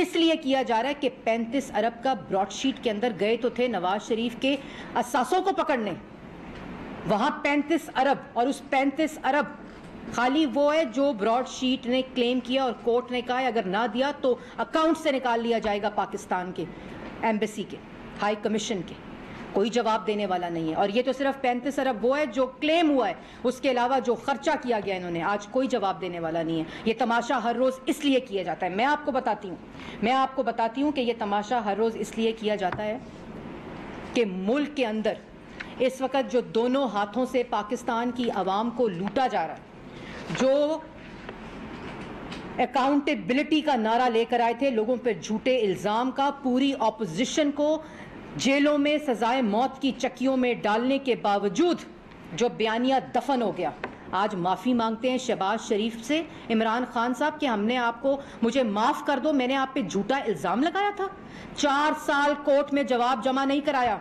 اس لیے کیا جا رہا ہے کہ 35 ارب کا براڈ شیٹ کے اندر گئے تو تھے نواز شریف کے اثاثوں کو پکڑنے، وہاں 35 ارب، اور اس 35 ارب خالی وہ ہے جو براڈ شیٹ نے کلیم کیا اور کورٹ نے کہا ہے اگر نہ دیا تو اکاؤنٹ سے نکال لیا جائے گا پاکستان کے ایمبیسی کے، ہائی کمیشن کے. کوئی جواب دینے والا نہیں ہے. اور یہ تو صرف 35 ارب وہ ہے جو کلیم ہوا ہے، اس کے علاوہ جو خرچہ کیا گیا انہوں نے، آج کوئی جواب دینے والا نہیں ہے. یہ تماشا ہر روز اس لیے کیا جاتا ہے. میں آپ کو بتاتی ہوں کہ یہ تماشا ہر روز اس لیے کیا جاتا ہے کہ ملک کے اندر اس وقت جو دونوں ہاتھوں سے پاکستان کی عوام کو لوٹا جا رہا ہے، جو اکاؤنٹیبلٹی کا نعرہ لے کر آئے تھے، لوگوں پہ جھوٹے الزام کا، پوری اپوزیشن کو جیلوں میں سزائے موت کی چکیوں میں ڈالنے کے باوجود جو بیانیہ دفن ہو گیا، آج معافی مانگتے ہیں شہباز شریف سے، عمران خان صاحب کہ ہم نے آپ کو، مجھے معاف کر دو، میں نے آپ پہ جھوٹا الزام لگایا تھا. 4 سال کورٹ میں جواب جمع نہیں کرایا،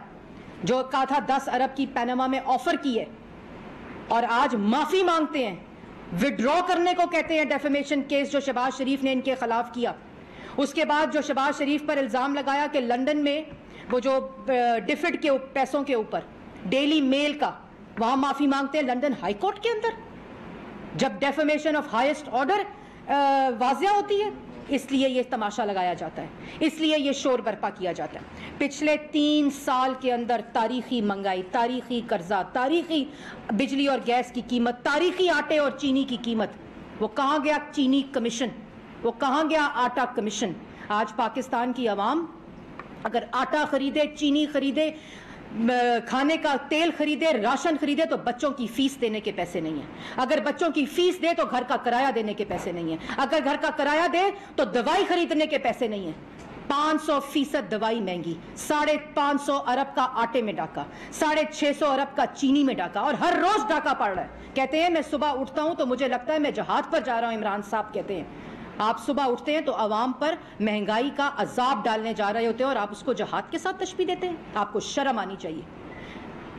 جو کہا تھا 10 ارب کی پیناما میں آفر کی ہے، اور آج معافی مانگتے ہیں. وڈرا کرنے کو کہتے ہیں ڈیفیمیشن کیس جو شہباز شریف نے ان کے خلاف کیا. اس کے بعد جو شہباز شریف پر الزام لگایا کہ لندن میں وہ جو ڈفٹ کے پیسوں کے اوپر ڈیلی میل کا، وہاں معافی مانگتے ہیں لندن ہائی کورٹ کے اندر، جب ڈیفیمیشن آف ہائیسٹ آرڈر واضح ہوتی ہے. اس لیے یہ تماشا لگایا جاتا ہے، اس لیے یہ شور برپا کیا جاتا ہے. پچھلے 3 سال کے اندر تاریخی مہنگائی، تاریخی قرضہ، تاریخی بجلی اور گیس کی قیمت، تاریخی آٹے اور چینی کی قیمت. وہ کہاں گیا چینی کمیشن؟ وہ کہاں گیا آٹا کمیشن؟ آج پاکستان کی عوام اگر آٹا خریدے، چینی خریدے، کھانے کا تیل خریدے، راشن خریدے تو بچوں کی فیس دینے کے پیسے نہیں ہیں. اگر بچوں کی فیس دے تو گھر کا کرایہ دینے کے پیسے نہیں ہیں. اگر گھر کا کرایہ دے تو دوائی خریدنے کے پیسے نہیں ہیں. 500% دوائی مہنگی، 550 ارب کا آٹے میں ڈاکہ، 650 ارب کا چینی میں ڈاکہ، اور ہر روز ڈاکہ پڑ رہا ہے. کہتے ہیں میں صبح اٹھتا ہوں تو مجھے لگتا ہے میں جہاد پر جا رہا ہوں. عمران صاحب کہتے ہیں آپ صبح اٹھتے ہیں تو عوام پر مہنگائی کا عذاب ڈالنے جا رہے ہوتے ہیں اور آپ اس کو جہاد کے ساتھ تشبیہ دیتے ہیں. آپ کو شرم آنی چاہیے.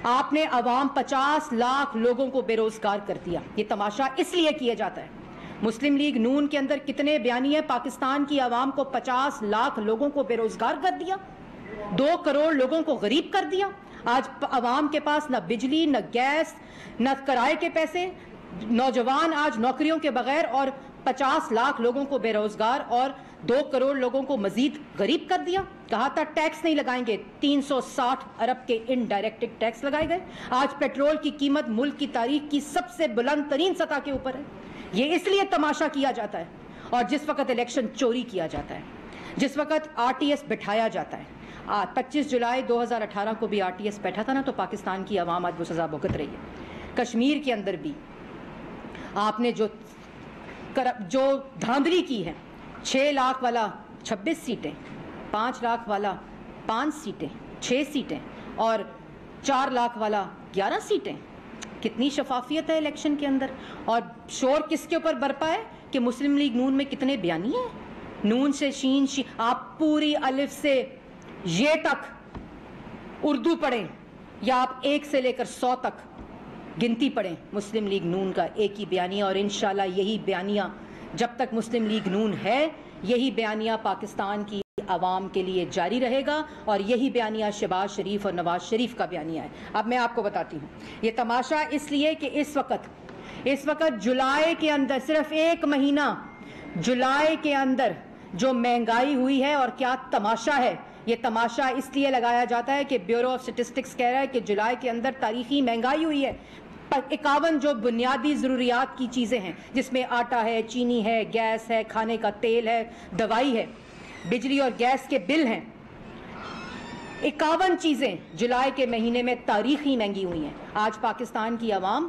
آپ نے عوام 50 لاکھ لوگوں کو بے روزگار کر دیا. یہ تماشا اس لیے کیا جاتا ہے. مسلم لیگ نون کے اندر کتنے بیانیے پاکستان کی عوام کو 50 لاکھ لوگوں کو بے روزگار کر دیا، 2 کروڑ لوگوں کو غریب کر دیا. آج عوام کے پاس نہ بجلی، نہ گیس، نہ کرائے کے پیسے، نوجوان آج نوکریوں کے بغیر، اور 50 لاکھ لوگوں کو بے روزگار اور 2 کروڑ لوگوں کو مزید غریب کر دیا. کہا تھا ٹیکس نہیں لگائیں گے، 360 ارب کے انڈائریکٹ ٹیکس لگائے گئے. آج پیٹرول کی قیمت ملک کی تاریخ کی سب سے بلند ترین سطح کے اوپر ہے. یہ اس لیے تماشا کیا جاتا ہے. اور جس وقت الیکشن چوری کیا جاتا ہے، جس وقت RTS بٹھایا جاتا ہے، 25 جولائی 2018 کو بھی RTS بیٹھا تھا نا، تو پاکستان کی عوام آج وہ سزا بھگت رہی ہے. کشمیر کے اندر بھی آپ نے جو دھاندلی کی ہے، 6 لاکھ والا 26 سیٹیں، 5 لاکھ والا 5 سیٹیں، 6 سیٹیں، اور 4 لاکھ والا 11 سیٹیں. کتنی شفافیت ہے الیکشن کے اندر. اور شور کس کے اوپر برپا ہے کہ مسلم لیگ نون میں کتنے بیانیے ہیں. نون سے شین، آپ پوری الف سے یہ تک اردو پڑھیں، یا آپ 1 سے لے کر 100 تک گنتی پڑھیں، مسلم لیگ نون کا ایک ہی بیانیہ. اور انشاءاللہ یہی بیانیہ جب تک مسلم لیگ نون ہے، یہی بیانیہ پاکستان کی عوام کے لیے جاری رہے گا. اور یہی بیانیہ شہباز شریف اور نواز شریف کا بیانیہ ہے. اب میں آپ کو بتاتی ہوں یہ تماشا اس لیے کہ اس وقت جولائی کے اندر، صرف 1 مہینہ جولائی کے اندر جو مہنگائی ہوئی ہے اور کیا تماشا ہے. یہ تماشا اس لیے لگایا جاتا ہے کہ بیورو آف اسٹیٹسٹکس کہہ رہا ہے کہ جولائی کے اندر تاریخی مہنگائی ہوئی ہے. 51 جو بنیادی ضروریات کی چیزیں ہیں، جس میں آٹا ہے، چینی ہے، گیس ہے، کھانے کا تیل ہے، دوائی ہے، بجلی اور گیس کے بل ہیں، 51 چیزیں جولائی کے مہینے میں تاریخی مہنگی ہوئی ہیں. آج پاکستان کی عوام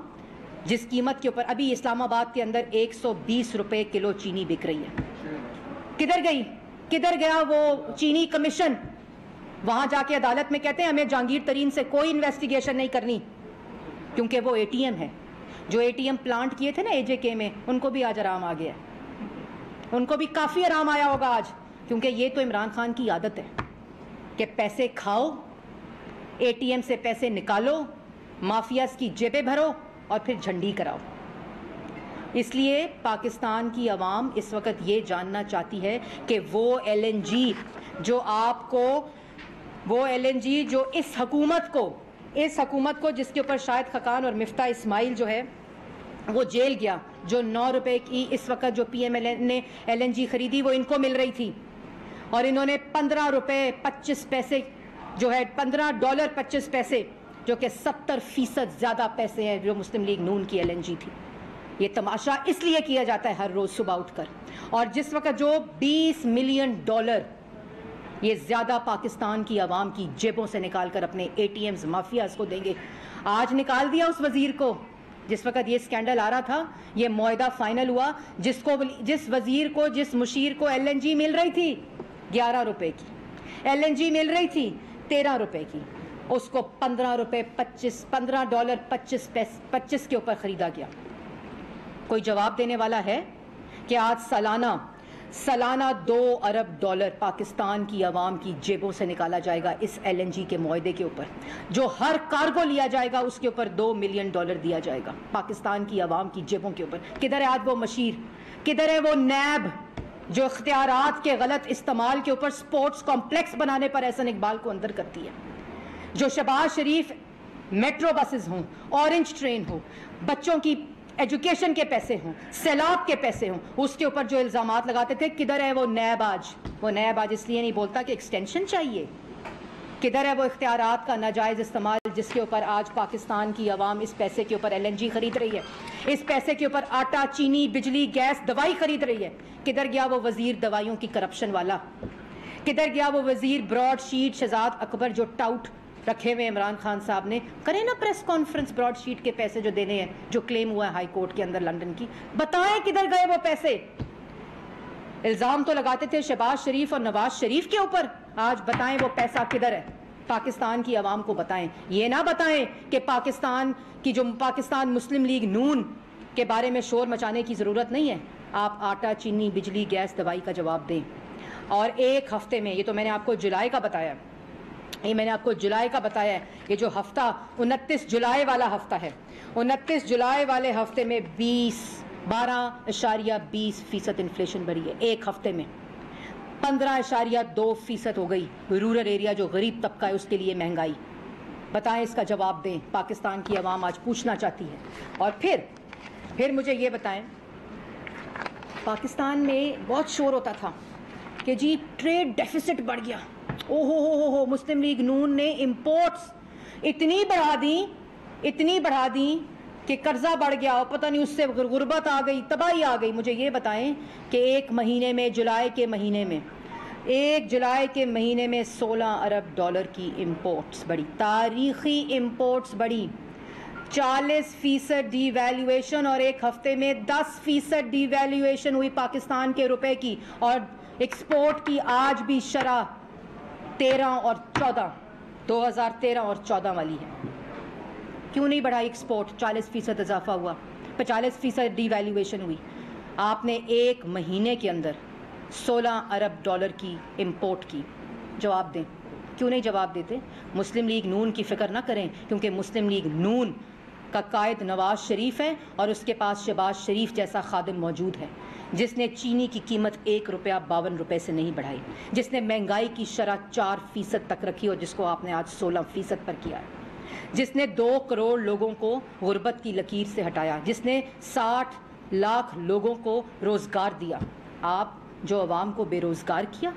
جس قیمت کے اوپر، ابھی اسلام آباد کے اندر 120 روپے کلو چینی بک رہی ہے. کدھر گئی؟ کدھر گیا وہ چینی کمیشن؟ وہاں جا کے عدالت میں کہتے ہیں ہمیں جہانگیر ترین سے کوئی انویسٹیگیشن نہیں کرنی، کیونکہ وہ ATM ہے. جو ATM پلانٹ کیے تھے نا AJK میں، ان کو بھی آج آرام آ گیا. ان کو بھی کافی آرام آیا ہوگا آج، کیونکہ یہ تو عمران خان کی عادت ہے کہ پیسے کھاؤ، ATM سے پیسے نکالو، مافیاز کی جیبیں بھرو اور پھر جھنڈی کراؤ. اس لیے پاکستان کی عوام اس وقت یہ جاننا چاہتی ہے کہ وہ ایل این جی جو آپ کو جو اس حکومت کو جس کے اوپر شاہد خاقان اور مفتاح اسماعیل جو ہے وہ جیل گیا، جو 9 روپے کی اس وقت جو پی ایم ایل این نے ایل این جی خریدی وہ ان کو مل رہی تھی، اور انہوں نے 15 روپے 25 پیسے جو ہے $15.25 جو کہ 70% زیادہ پیسے ہیں جو مسلم لیگ نون کی ایل این جی تھی۔ یہ تماشا اس لیے کیا جاتا ہے ہر روز صبح اٹھ کر، اور جس وقت جو $20 ملین یہ زیادہ پاکستان کی عوام کی جیبوں سے نکال کر اپنے اے ٹی ایمز مافیاز کو دیں گے۔ آج نکال دیا اس وزیر کو، جس وقت یہ سکینڈل آ رہا تھا، یہ معاہدہ فائنل ہوا، جس وزیر کو جس مشیر کو ایل این جی مل رہی تھی 11 روپے کی، ایل این جی مل رہی تھی 13 روپے کی، اس کو $15.25 کے اوپر خریدا گیا۔ کوئی جواب دینے والا ہے کہ آج سالانہ $2 ارب پاکستان کی عوام کی جیبوں سے نکالا جائے گا اس ایل این جی کے معاہدے کے اوپر، جو ہر کارگو لیا جائے گا اس کے اوپر $2 ملین دیا جائے گا پاکستان کی عوام کی جیبوں کے اوپر۔ کدھر ہے آج وہ مشیر؟ کدھر ہے وہ نیب جو اختیارات کے غلط استعمال کے اوپر سپورٹس کمپلیکس بنانے پر احسن اقبال کو اندر کرتی ہے؟ جو شہباز شریف میٹرو بسز ہوں، اورنج ٹرین ہو، بچوں کی ایجوکیشن کے پیسے ہوں، سیلاب کے پیسے ہوں، اس کے اوپر جو الزامات لگاتے تھے، کدھر ہے وہ نیب آج؟ وہ نیب آج اس لیے نہیں بولتا کہ ایکسٹینشن چاہیے۔ کدھر ہے وہ اختیارات کا ناجائز استعمال جس کے اوپر آج پاکستان کی عوام اس پیسے کے اوپر ایل این جی خرید رہی ہے، اس پیسے کے اوپر آٹا، چینی، بجلی، گیس، دوائی خرید رہی ہے؟ کدھر گیا وہ وزیر دوائیوں کی کرپشن والا؟ کدھر گیا وہ وزیر براڈ شیٹ شہزاد اکبر جو ٹاؤٹ رکھے ہوئے عمران خان صاحب نے؟ کریں نا پریس کانفرنس، براڈ شیٹ کے پیسے جو دینے ہیں، جو کلیم ہوا ہے ہائی کورٹ کے اندر لندن کی، بتائیں کدھر گئے وہ پیسے؟ الزام تو لگاتے تھے شہباز شریف اور نواز شریف کے اوپر، آج بتائیں وہ پیسہ کدھر ہے؟ پاکستان کی عوام کو بتائیں، یہ نہ بتائیں کہ پاکستان مسلم لیگ نون کے بارے میں شور مچانے کی ضرورت نہیں ہے۔ آپ آٹا، چینی، بجلی، گیس، دوائی کا جواب دیں۔ اور ایک ہفتے میں، یہ تو میں نے آپ کو جولائی کا بتایا، یہ جو ہفتہ 29 جولائی والا ہفتہ ہے، 29 جولائی والے ہفتے میں 12.20% انفلیشن بڑھی ہے۔ ایک ہفتے میں 15.2% ہو گئی رورل ایریا جو غریب طبقہ ہے اس کے لیے مہنگائی۔ بتائیں اس کا جواب دیں، پاکستان کی عوام آج پوچھنا چاہتی ہے۔ اور پھر مجھے یہ بتائیں، پاکستان میں بہت شور ہوتا تھا کہ جی ٹریڈ ڈیفیسٹ بڑھ گیا، ہو مسلم لیگ نون نے امپورٹس اتنی بڑھا دی کہ قرضہ بڑھ گیا، اور پتہ نہیں اس سے غربت آ گئی، تباہی آ گئی۔ مجھے یہ بتائیں کہ ایک مہینے میں، جولائی کے مہینے میں $16 ارب کی امپورٹس بڑھی، تاریخی امپورٹس بڑھی، 40% ڈی ویلیویشن، اور ایک ہفتے میں 10% ڈی ویلیویشن ہوئی پاکستان کے روپے کی، اور ایکسپورٹ کی آج بھی شرح 2013 اور 14 والی ہے۔ کیوں نہیں بڑھائی ایکسپورٹ؟ 40% اضافہ ہوا، 40% ڈی ویلیویشن ہوئی۔ آپ نے ایک مہینے کے اندر $16 ارب کی امپورٹ کی۔ جواب دیں، کیوں نہیں جواب دیتے؟ مسلم لیگ نون کی فکر نہ کریں، کیونکہ مسلم لیگ نون کا قائد نواز شریف ہے، اور اس کے پاس شہباز شریف جیسا خادم موجود ہے جس نے چینی کی قیمت $1.52 سے نہیں بڑھائی، جس نے مہنگائی کی شرح 4% تک رکھی اور جس کو آپ نے آج 16% پر کیا ہے، جس نے 2 کروڑ لوگوں کو غربت کی لکیر سے ہٹایا، جس نے 60 لاکھ لوگوں کو روزگار دیا۔ آپ جو عوام کو بے روزگار کیا،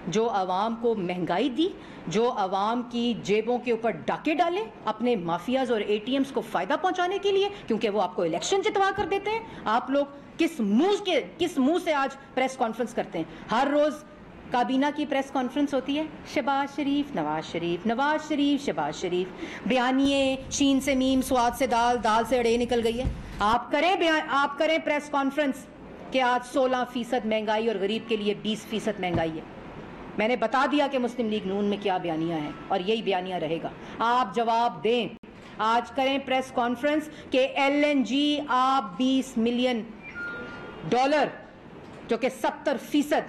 جو عوام کو مہنگائی دی، جو عوام کی جیبوں کے اوپر ڈاکے ڈالے اپنے مافیاز اور اے ٹی ایمز کو فائدہ پہنچانے کے لیے، کیونکہ وہ آپ کو الیکشن جتوا کر دیتے ہیں، آپ لوگ کس منہ سے آج پریس کانفرنس کرتے ہیں؟ ہر روز کابینہ کی پریس کانفرنس ہوتی ہے، شہباز شریف، نواز شریف، نواز شریف، شہباز شریف، بیانیے شین سے میم، سواد سے دال، دال سے اڑے نکل گئی ہے۔ آپ کریں پریس کانفرنس کہ آج 16% مہنگائی اور غریب کے لیے 20% مہنگائی ہے۔ میں نے بتا دیا کہ مسلم لیگ نون میں کیا بیانیہ ہے، اور یہی بیانیہ رہے گا۔ آپ جواب دیں، آج کریں پریس کانفرنس کہ ایل این جی آپ $20 ملین جو کہ 70%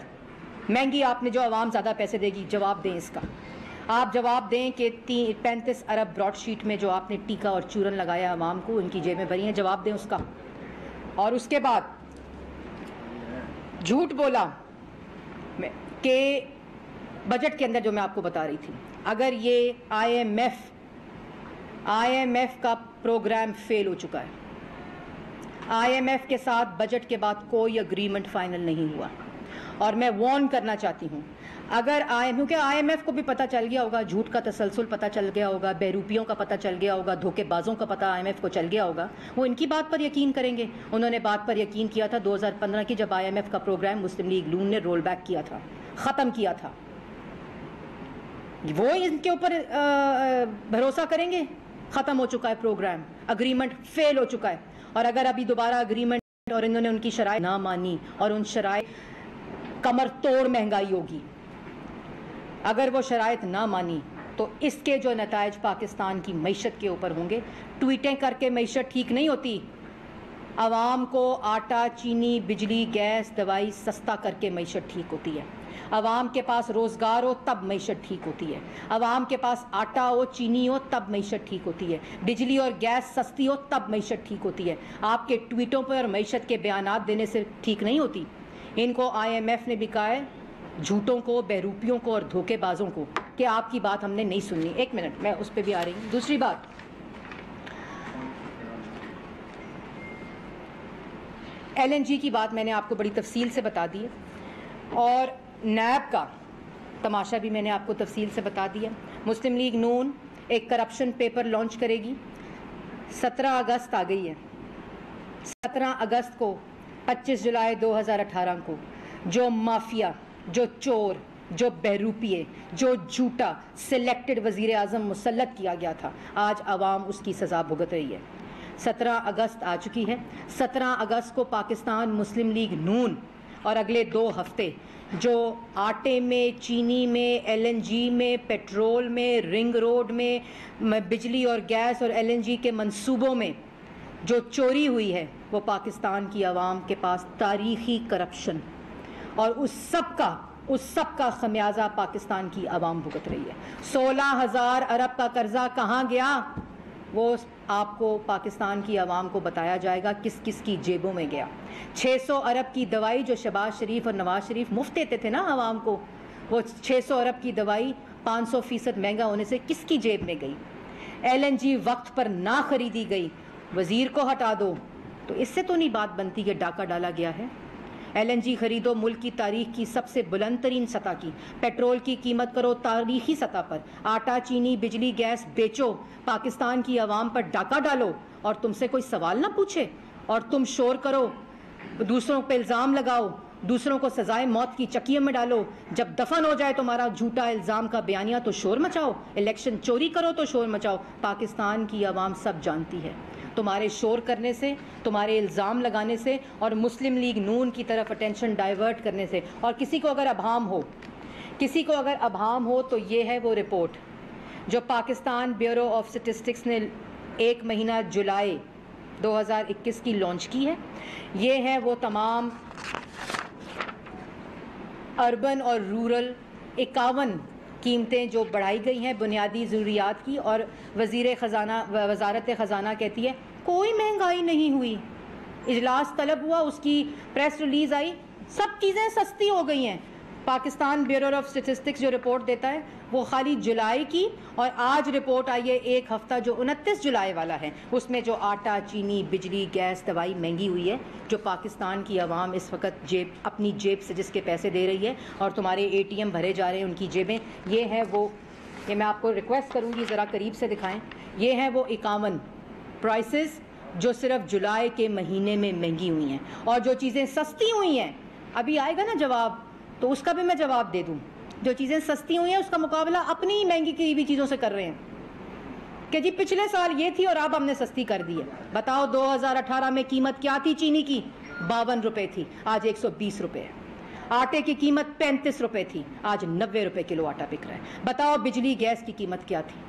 مہنگی آپ نے جو عوام زیادہ پیسے دے گی، جواب دیں اس کا۔ آپ جواب دیں کہ 35 ارب براڈ شیٹ میں جو آپ نے ٹیکا اور چورن لگایا عوام کو، ان کی جیبیں بھری ہیں، جواب دیں اس کا۔ اور اس کے بعد جھوٹ بولا کہ بجٹ کے اندر جو میں آپ کو بتا رہی تھی، اگر یہ آئی ایم ایف کا پروگرام فیل ہو چکا ہے، آئی ایم ایف کے ساتھ بجٹ کے بعد کوئی اگریمنٹ فائنل نہیں ہوا، اور میں وارن کرنا چاہتی ہوں اگر کیونکہ آئی ایم ایف کو بھی پتہ چل گیا ہوگا، جھوٹ کا تسلسل پتہ چل گیا ہوگا، بہروپیوں کا پتہ چل گیا ہوگا، دھوکے بازوں کا پتہ آئی ایم ایف کو چل گیا ہوگا، وہ ان کی بات پر یقین کریں گے۔ انہوں نے بات پر یقین کیا تھا 2015 کی، جب آئی ایم ایف کا پروگرام مسلم لیگ نون نے رول بیک کیا تھا، ختم کیا تھا، وہ ان کے اوپر بھروسہ کریں گے؟ ختم ہو چکا ہے پروگرام، اگریمنٹ فیل ہو چکا ہے، اور اگر ابھی دوبارہ اگریمنٹ اور انہوں نے ان کی شرائط نہ مانی اور ان شرائط کمر توڑ مہنگائی ہوگی، اگر وہ شرائط نہ مانی تو اس کے جو نتائج پاکستان کی معیشت کے اوپر ہوں گے۔ ٹویٹیں کر کے معیشت ٹھیک نہیں ہوتی، عوام کو آٹا، چینی، بجلی، گیس، دوائی سستا کر کے معیشت ٹھیک ہوتی ہے، عوام کے پاس روزگار ہو تب معیشت ٹھیک ہوتی ہے، عوام کے پاس آٹا ہو، چینی ہو تب معیشت ٹھیک ہوتی ہے، بجلی اور گیس سستی ہو تب معیشت ٹھیک ہوتی ہے۔ آپ کے ٹویٹوں پر معیشت کے بیانات دینے سے ٹھیک نہیں ہوتی۔ ان کو آئی ایم ایف نے بھی کہا ہے، جھوٹوں کو، بہروپیوں کو اور دھوکے بازوں کو، کہ آپ کی بات ہم نے نہیں سننی۔ ایک منٹ، میں اس پہ بھی آ رہی ہوں۔ دوسری بات، ایل این جی کی بات میں نے آپ کو بڑی تفصیل سے بتا دی ہے، اور نیب کا تماشا بھی میں نے آپ کو تفصیل سے بتا دیا۔ مسلم لیگ نون ایک کرپشن پیپر لانچ کرے گی، 17 اگست آ گئی ہے، 17 اگست کو 25 جولائی 2018 کو جو مافیا، جو چور، جو بہروپیے، جو جھوٹا سلیکٹڈ وزیر اعظم مسلط کیا گیا تھا، آج عوام اس کی سزا بھگت رہی ہے۔ 17 اگست آ چکی ہے۔ 17 اگست کو پاکستان مسلم لیگ نون اور اگلے 2 ہفتے جو آٹے میں، چینی میں، ایل این جی میں، پیٹرول میں، رنگ روڈ میں، بجلی اور گیس اور ایل این جی کے منصوبوں میں جو چوری ہوئی ہے، وہ پاکستان کی عوام کے پاس تاریخی کرپشن، اور اس سب کا خمیازہ پاکستان کی عوام بھگت رہی ہے۔ 16,000 ارب کا قرضہ کہاں گیا؟ وہ آپ کو پاکستان کی عوام کو بتایا جائے گا کس کس کی جیبوں میں گیا۔ 600 ارب کی دوائی جو شہباز شریف اور نواز شریف مفت دیتے تھے نا عوام کو، وہ 600 ارب کی دوائی 500% مہنگا ہونے سے کس کی جیب میں گئی؟ ایل این جی وقت پر نہ خریدی گئی، وزیر کو ہٹا دو، تو اس سے تو نہیں بات بنتی کہ ڈاکہ ڈالا گیا ہے۔ ایل این جی خریدو ملک کی تاریخ کی سب سے بلند ترین سطح کی، پیٹرول کی قیمت کرو تاریخی سطح پر، آٹا، چینی، بجلی، گیس بیچو، پاکستان کی عوام پر ڈاکہ ڈالو، اور تم سے کوئی سوال نہ پوچھے، اور تم شور کرو، دوسروں پہ الزام لگاؤ، دوسروں کو سزائے موت کی چکیوں میں ڈالو، جب دفن ہو جائے تمہارا جھوٹا الزام کا بیانیہ تو شور مچاؤ، الیکشن چوری کرو تو شور مچاؤ۔ پاکستان کی عوام سب جانتی ہے، تمہارے شور کرنے سے، تمہارے الزام لگانے سے، اور مسلم لیگ نون کی طرف اٹینشن ڈائیورٹ کرنے سے، اور کسی کو اگر ابہام ہو تو یہ ہے وہ رپورٹ جو پاکستان بیورو آف اسٹیٹسٹکس نے 1 مہینہ جولائی 2021 کی لانچ کی ہے۔ یہ ہے وہ تمام اربن اور رورل 51 قیمتیں جو بڑھائی گئی ہیں بنیادی ضروریات کی، اور وزارت خزانہ کہتی ہے کوئی مہنگائی نہیں ہوئی۔ اجلاس طلب ہوا، اس کی پریس ریلیز آئی، سب چیزیں سستی ہو گئی ہیں۔ پاکستان بیورو آف اسٹیٹسٹکس جو رپورٹ دیتا ہے وہ خالی جولائی کی، اور آج رپورٹ آئی ہے 1 ہفتہ جو 29 جولائی والا ہے، اس میں جو آٹا، چینی، بجلی، گیس، دوائی مہنگی ہوئی ہے، جو پاکستان کی عوام اس وقت اپنی جیب سے جس کے پیسے دے رہی ہے، اور تمہارے اے ٹی ایم بھرے جا رہے ہیں ان کی جیبیں، یہ ہے وہ، یہ میں آپ کو ریکویسٹ کروں گی ذرا قریب سے دکھائیں، یہ ہے وہ 51 پرائسز جو صرف جولائی کے مہینے میں مہنگی ہوئی ہیں، اور جو چیزیں سستی ہوئی ہیں، ابھی آئے گا نا جواب تو اس کا بھی میں جواب دے دوں، جو چیزیں سستی ہوئی ہیں اس کا مقابلہ اپنی مہنگی کی ہوئی چیزوں سے کر رہے ہیں کہ جی پچھلے سال یہ تھی اور اب ہم نے سستی کر دی ہے۔ بتاؤ 2018 میں قیمت کیا تھی چینی کی؟ 52 روپے تھی، آج 120 روپے ہے۔ آٹے کی قیمت 35 روپے تھی، آج 90 روپے کلو آٹا بک رہا ہے۔ بتاؤ بجلی گیس کی قیمت کیا تھی؟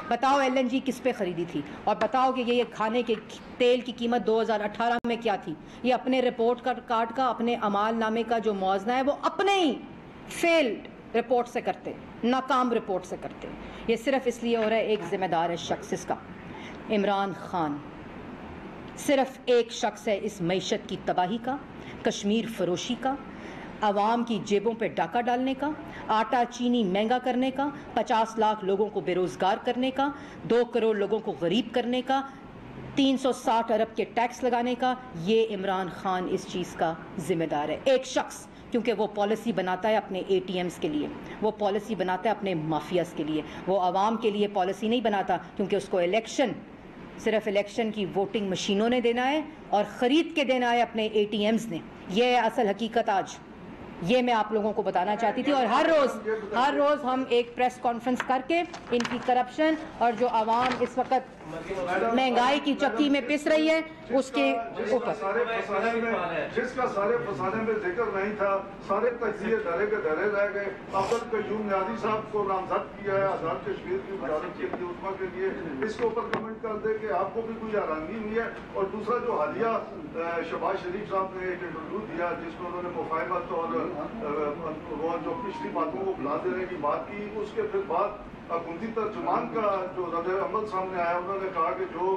بتاؤ ایل این جی کس پہ خریدی تھی؟ اور بتاؤ کہ یہ کھانے کے تیل کی قیمت 2018 میں کیا تھی؟ یہ اپنے رپورٹ کارڈ کا، اپنے اعمال نامے کا جو موازنہ ہے وہ اپنے ہی فیلڈ رپورٹ سے کرتے، ناکام رپورٹ سے کرتے۔ یہ صرف اس لیے ہو رہا ہے، ایک ذمہ دار ہے شخص اس کا، عمران خان، صرف ایک شخص ہے اس معیشت کی تباہی کا، کشمیر فروشی کا، عوام کی جیبوں پہ ڈاکہ ڈالنے کا، آٹا چینی مہنگا کرنے کا، 50 لاکھ لوگوں کو بے روزگار کرنے کا، 2 کروڑ لوگوں کو غریب کرنے کا، 360 ارب کے ٹیکس لگانے کا. یہ عمران خان اس چیز کا ذمہ دار ہے. ایک شخص، کیونکہ وہ پالیسی بناتا ہے اپنے اے ٹی ایمز کے لیے، وہ پالیسی بناتا ہے اپنے مافیاز کے لیے، وہ عوام کے لیے پالیسی نہیں بناتا، کیونکہ اس کو الیکشن صرف الیکشن کی ووٹنگ مشینوں نے دینا ہے اور خرید کے دینا ہے اپنے اے ٹی ایمز نے. یہ ہے اصل حقیقت. آج یہ میں آپ لوگوں کو بتانا چاہتی تھی. اور ہر روز ہم ایک پریس کانفرنس کر کے ان کی کرپشن اور جو عوام اس وقت مہنگائی کی چکی میں پس رہی ہے اس کے اوپر، جس کا سارے فسانے میں ذکر نہیں تھا، سارے تجزیے دھرے کے دھرے رہ گئے. عبد القیوم نیازی صاحب کو نامزد کیا ہے آزاد کشمیر کی وزارت کے لیے، عثما کے لیے. اس کے اوپر کمنٹ کر دے کہ آپ کو بھی کوئی حیرانگی ہوئی ہے. اور دوسرا جو حالیہ شہباز شریف صاحب نے ایک انٹرویو دیا جس میں انہوں نے مفاہمت اور وہ جو پچھلی باتوں کو بلا دینے کی بات کی، اس کے پھر بعد حکومتی ترجمان کا جو رد عمل سامنے آیا، انہوں نے کہا کہ جو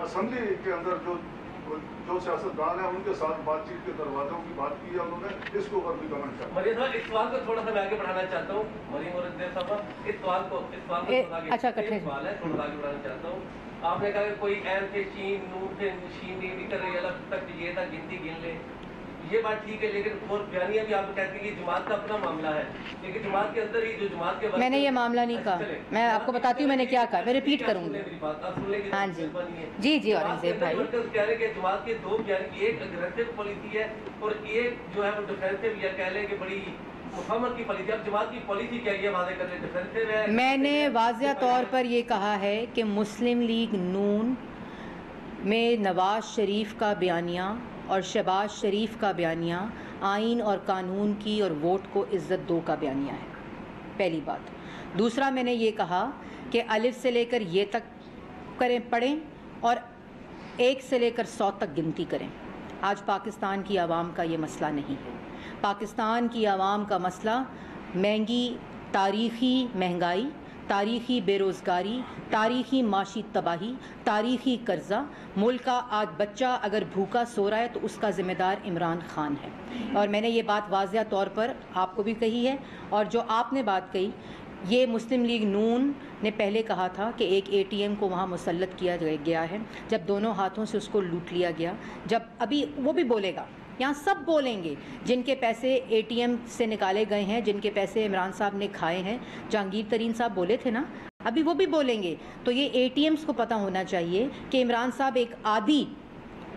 اسمبلی کے اندر جو سیاستدان ہیں ان کے ساتھ بات چیت کے دروازوں کی بات کی ہے. انہوں نے اس کے اوپر بھی کمنٹ کیا. مریم صاحب اس سوال کو تھوڑا سا میں آگے بڑھانا چاہتا ہوں. مریم اور صاحب اس سوال کو اچھا کٹھے سوال ہے، تھوڑا آگے بڑھانا چاہتا ہوں. آپ نے کہا کہ کوئی اہم تھے چین نور تھے شین نہیں کر رہی الگ تک یہ تھا گنتی گن لے. یہ بات ٹھیک ہے، لیکن اور بیانیہ بھی آپ کہتے ہیں کہ جماعت کا اپنا معاملہ ہے، لیکن جماعت کے اندر ہی جو جماعت کے میں نے یہ معاملہ نہیں کہا. میں آپ کو بتاتی ہوں میں نے کیا کہا، میں ریپیٹ کروں گی. ہاں جی اور زیب بھائی کہہ رہے کہ جماعت کے دو بیان کی، ایک اگریسو پالیسی ہے اور ایک جو ہے وہ ڈیفینسو یا کہہ لیں کہ بڑی مفاہمت کی پالیسی. اب جماعت کی پالیسی کیا یہ واضح کر لیں، ڈیفینسو ہے. میں نے واضح طور پر یہ کہا ہے کہ مسلم لیگ نون میں نواز شریف کا بیانیہ اور شہباز شریف کا بیانیہ آئین اور قانون کی اور ووٹ کو عزت دو کا بیانیہ ہے. پہلی بات. دوسرا میں نے یہ کہا کہ الف سے لے کر یہ تک پڑھیں اور 1 سے لے کر 100 تک گنتی کریں. آج پاکستان کی عوام کا یہ مسئلہ نہیں ہے. پاکستان کی عوام کا مسئلہ مہنگی تاریخی مہنگائی، تاریخی بے روزگاری، تاریخی معاشی تباہی، تاریخی قرضہ. ملک کا آج بچہ اگر بھوکا سو رہا ہے تو اس کا ذمہ دار عمران خان ہے. اور میں نے یہ بات واضح طور پر آپ کو بھی کہی ہے. اور جو آپ نے بات کہی، یہ مسلم لیگ نون نے پہلے کہا تھا کہ ایک اے ٹی ایم کو وہاں مسلط کیا گیا ہے، جب دونوں ہاتھوں سے اس کو لوٹ لیا گیا. جب ابھی وہ بھی بولے گا، یہاں سب بولیں گے جن کے پیسے اے ٹی ایم سے نکالے گئے ہیں، جن کے پیسے عمران صاحب نے کھائے ہیں. جہانگیر ترین صاحب بولے تھے نا، ابھی وہ بھی بولیں گے. تو یہ اے ٹی ایمز کو پتہ ہونا چاہیے کہ عمران صاحب ایک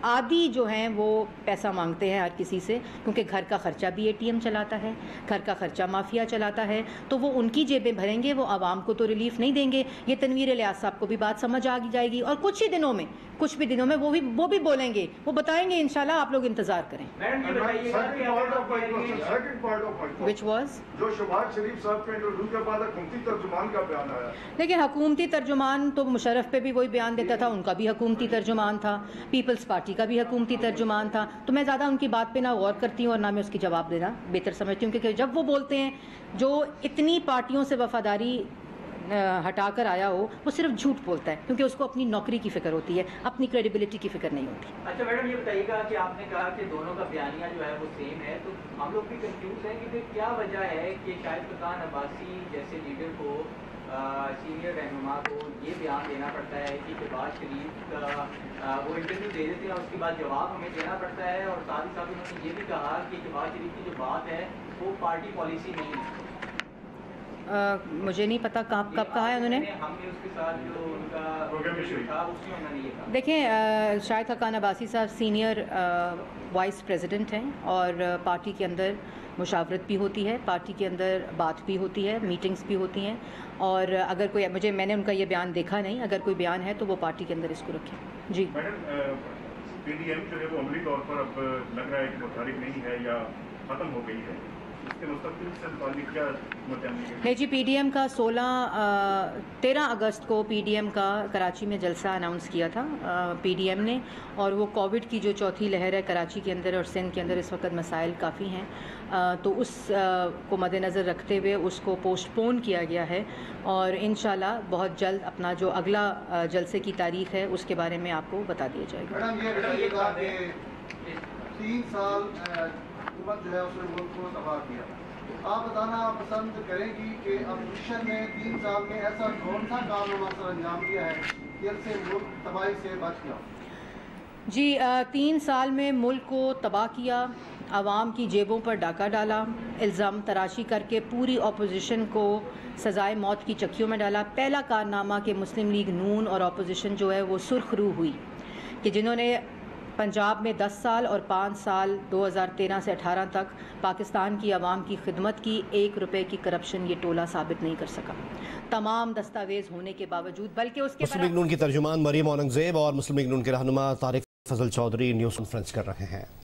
عادی جو ہیں وہ پیسہ مانگتے ہیں ہر کسی سے، کیونکہ گھر کا خرچہ بھی اے ٹی ایم چلاتا ہے، گھر کا خرچہ مافیا چلاتا ہے. تو وہ ان کی جیبیں بھریں گے، وہ عوام کو تو ریلیف نہیں دیں گے. یہ تنویر الیاس صاحب کو بھی بات سمجھ آ جائے گی، اور کچھ بھی دنوں میں وہ بھی بولیں گے، وہ بتائیں گے انشاءاللہ. آپ لوگ انتظار کریں. وچ واز جو شہباز شریف صاحب کے انٹرویو کے بعد حکومتی ترجمان کا بیان آیا. لیکن حکومتی ترجمان تو مشرف پہ بھی وہی بیان دیتا تھا، ان کا بھی حکومتی ترجمان تھا، پیپلز پارٹی کا بھی حکومتی ترجمان تھا. تو میں زیادہ ان کی بات پہ نہ غور کرتی ہوں اور نہ میں اس کی جواب دینا بہتر سمجھتی ہوں، کیونکہ جب وہ بولتے ہیں جو اتنی پارٹیوں سے وفاداری ہٹا کر آیا ہو، وہ صرف جھوٹ بولتا ہے، کیونکہ اس کو اپنی نوکری کی فکر ہوتی ہے، اپنی کریڈیبلٹی کی فکر نہیں ہوتی. اچھا میڈم، یہ بتائیے گا کہ آپ نے کہا کہ دونوں کا بیانیہ جو ہے وہ سیم ہے، تو ہم لوگ بھی کنفیوز ہیں کہ پھر کیا وجہ ہے کہ شاہد فتح عباسی جیسے لیڈر کو، سینئر رہنما کو یہ بیان دینا پڑتا ہے کہ شہباز شریف کا وہ انٹرویو دے دیتے ہیں اور اس کے بعد جواب ہمیں دینا پڑتا ہے، اور ساتھ ہی ساتھ انہوں نے یہ بھی کہا کہ شہباز شریف کی جو بات ہے وہ پارٹی پالیسی نہیں ہے. مجھے نہیں پتا کب کہا ہے انہوں نے. دیکھیں، شاہد حقان عباسی صاحب سینئر وائس پریزیڈنٹ ہیں، اور پارٹی کے اندر مشاورت بھی ہوتی ہے، پارٹی کے اندر بات بھی ہوتی ہے، میٹنگز بھی ہوتی ہیں. اور اگر کوئی میں نے ان کا یہ بیان دیکھا نہیں، اگر کوئی بیان ہے تو وہ پارٹی کے اندر اس کو رکھیں. جی میڈم، پی ڈی ایم جو ہے وہ عملی طور پر اب لگ رہا ہے کہ وہ تاریخ نہیں ہے یا ختم ہو گئی ہے. اس کے مستقبل سے متعلق کیا نہیں جی، پی ڈی ایم کا 13 اگست کو پی ڈی ایم کا کراچی میں جلسہ اناؤنس کیا تھا پی ڈی ایم نے، اور وہ کووڈ کی جو چوتھی لہر ہے کراچی کے اندر اور سندھ کے اندر اس وقت مسائل کافی ہیں، تو اس کو مد نظر رکھتے ہوئے اس کو پوسٹ پون کیا گیا ہے، اور انشاءاللہ بہت جلد اپنا جو اگلا جلسے کی تاریخ ہے اس کے بارے میں آپ کو بتا دیا جائے گا۔ میڈم یہ بتائیے گا کہ 3 سال حکومت جو ہے اس نے ملک کو تباہ کیا، آپ بتانا پسند کریں گی کہ اپوزیشن نے 3 سال میں ایسا کون سا کارنامہ سر انجام دیا ہے کہ ان سے ملک تباہی سے بچ گیا؟ جی 3 سال میں ملک کو تباہ کیا، عوام کی جیبوں پر ڈاکہ ڈالا، الزام تراشی کر کے پوری اپوزیشن کو سزائے موت کی چکیوں میں ڈالا۔ پہلا کارنامہ کہ مسلم لیگ نون اور اپوزیشن جو ہے وہ سرخ رو ہوئی کہ جنہوں نے پنجاب میں 10 سال اور 5 سال 2013 سے 18 تک پاکستان کی عوام کی خدمت کی، 1 روپے کی کرپشن یہ ٹولہ ثابت نہیں کر سکا، تمام دستاویز ہونے کے باوجود، بلکہ اس کے مسلم لیگ نون کی ترجمان مریم اورنگزیب اور مسلم لیگ نون کے رہنما طارق فضل چودھری نیوز کانفرنس کر رہے ہیں۔